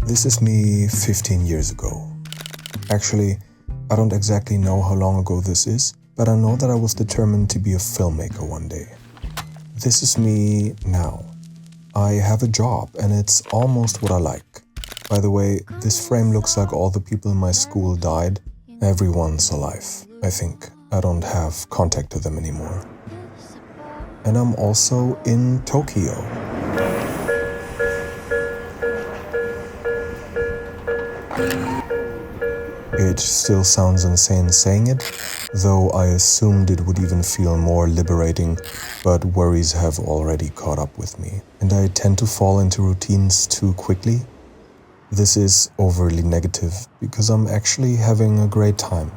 This is me 15 years ago. Actually, I don't exactly know how long ago this is, but I know that I was determined to be a filmmaker one day. This is me now. I have a job and it's almost what I like. By the way, this frame looks like all the people in my school died. Everyone's alive, I think. I don't have contact to them anymore. And I'm also in Tokyo. It still sounds insane saying it, though I assumed it would even feel more liberating, but worries have already caught up with me, and I tend to fall into routines too quickly. This is overly negative, because I'm actually having a great time.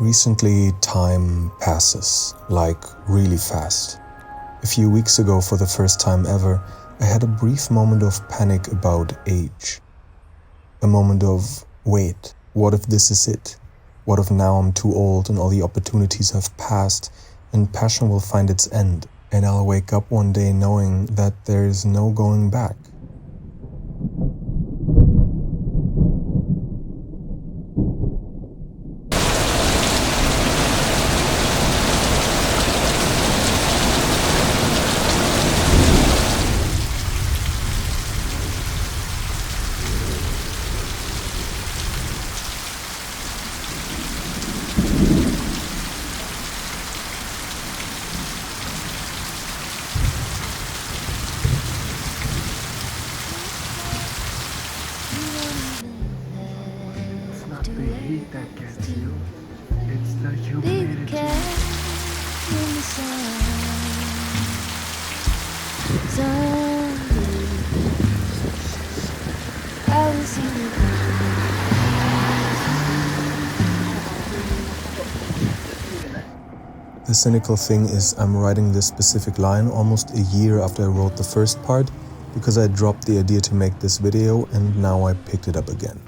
Recently, time passes, like really fast. A few weeks ago, for the first time ever, I had a brief moment of panic about age. A moment of, wait, what if this is it? What if now I'm too old and all the opportunities have passed and passion will find its end and I'll wake up one day knowing that there is no going back? The heat that gets you, it's the humidity. The cynical thing is I'm writing this specific line almost a year after I wrote the first part because I dropped the idea to make this video and now I picked it up again.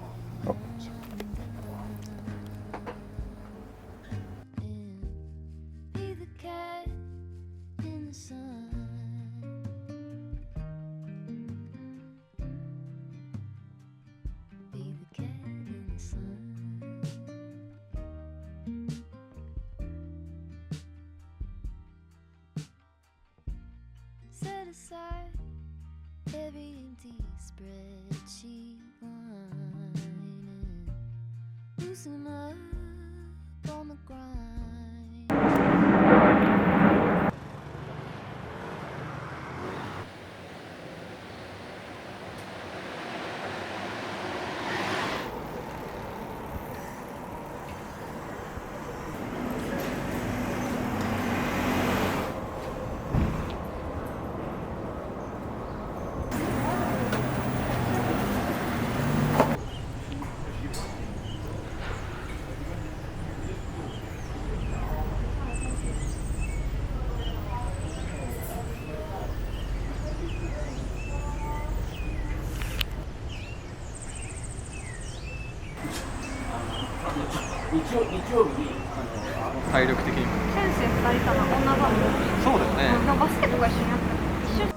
Set aside every empty spreadsheet line and loosen up on the grind.体力的にも先生2人かな、女番組。そうだよね。バスケとか一緒にやった。一緒。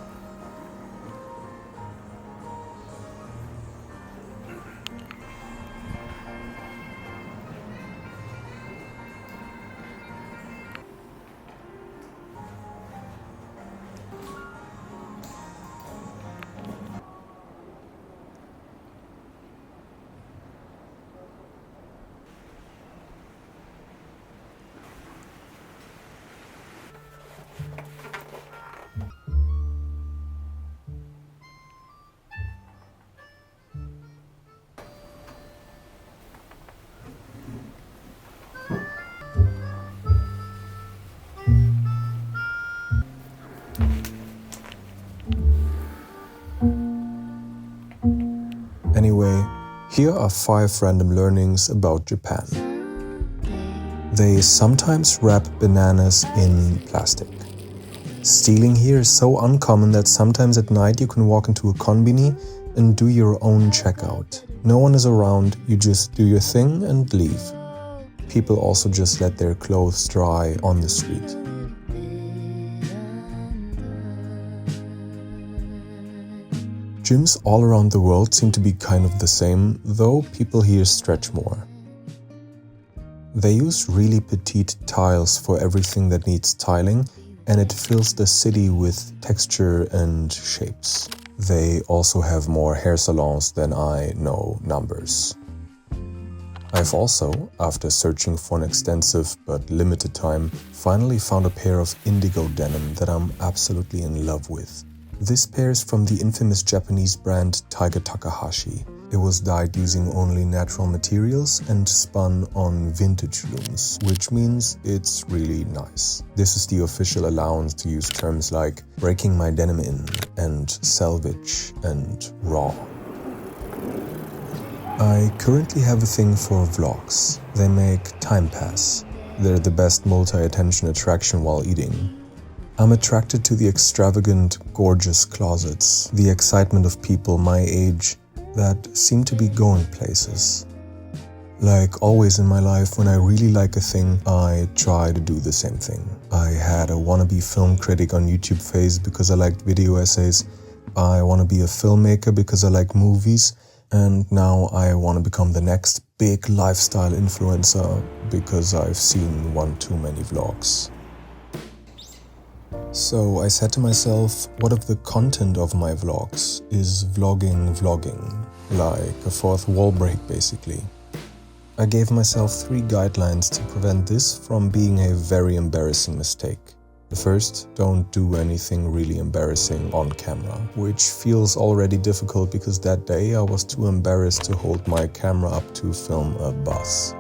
Anyway, here are 5 random learnings about Japan. They sometimes wrap bananas in plastic. Stealing here is so uncommon that sometimes at night you can walk into a konbini and do your own checkout. No one is around, you just do your thing and leave. people also just let their clothes dry on the street. Gyms all around the world seem to be kind of the same, though people here stretch more. They use really petite tiles for everything that needs tiling, and it fills the city with texture and shapes. They also have more hair salons than I know numbers. I've also, after searching for an extensive but limited time, finally found a pair of indigo denim that I'm absolutely in love with. This pair is from the infamous Japanese brand Tiger Takahashi. It was dyed using only natural materials and spun on vintage looms, which means it's really nice. This is the official allowance to use terms like breaking my denim in and salvage and raw. I currently have a thing for vlogs. They make time pass. They're the best multi-attention attraction while eating. I'm attracted to the extravagant, gorgeous closets, the excitement of people my age that seem to be going places. Like always in my life, when I really like a thing, I try to do the same thing. I had a wannabe film critic on YouTube phase because I liked video essays. I want to be a filmmaker because I like movies. And now I want to become the next big lifestyle influencer because I've seen one too many vlogs. So I said to myself, what if the content of my vlogs is vlogging, like a fourth wall break basically. I gave myself 3 guidelines to prevent this from being a very embarrassing mistake. The first, don't do anything really embarrassing on camera, which feels already difficult because that day I was too embarrassed to hold my camera up to film a bus.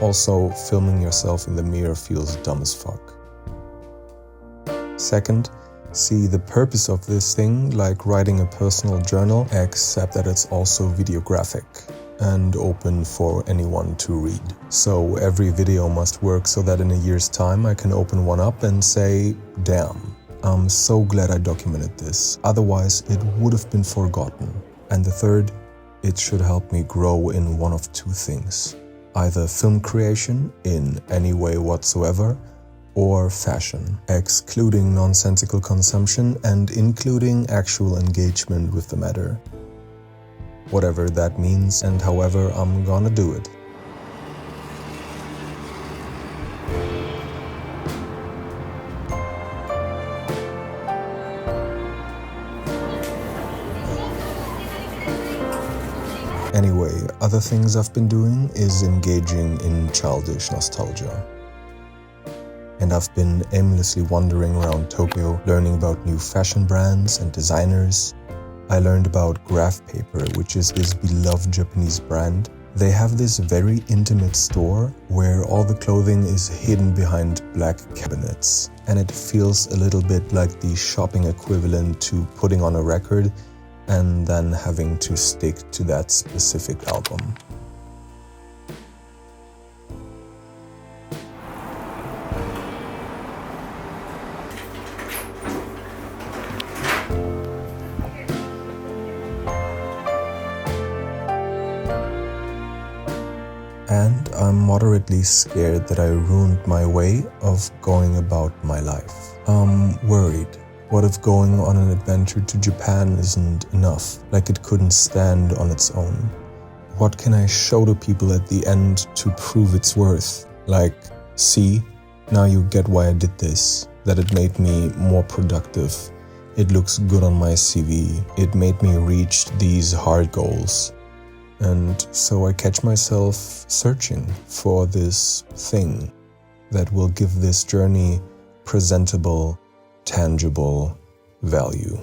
Also, filming yourself in the mirror feels dumb as fuck. Second, see the purpose of this thing like writing a personal journal, except that it's also videographic and open for anyone to read. So every video must work so that in a year's time I can open one up and say, damn, I'm so glad I documented this, otherwise it would have been forgotten. And the third, it should help me grow in one of 2 things. Either film creation in any way whatsoever, or fashion, excluding nonsensical consumption and including actual engagement with the matter. Whatever that means and however I'm gonna do it. Anyway, other things I've been doing is engaging in childish nostalgia. And I've been aimlessly wandering around Tokyo, learning about new fashion brands and designers. I learned about Graph Paper, which is this beloved Japanese brand. They have this very intimate store where all the clothing is hidden behind black cabinets. And it feels a little bit like the shopping equivalent to putting on a record and then having to stick to that specific album. And I'm moderately scared that I ruined my way of going about my life. I'm worried. What if going on an adventure to Japan isn't enough, like it couldn't stand on its own? What can I show to people at the end to prove its worth? Like, see, now you get why I did this, that it made me more productive. It looks good on my CV. It made me reach these hard goals. And so I catch myself searching for this thing that will give this journey presentable, tangible value.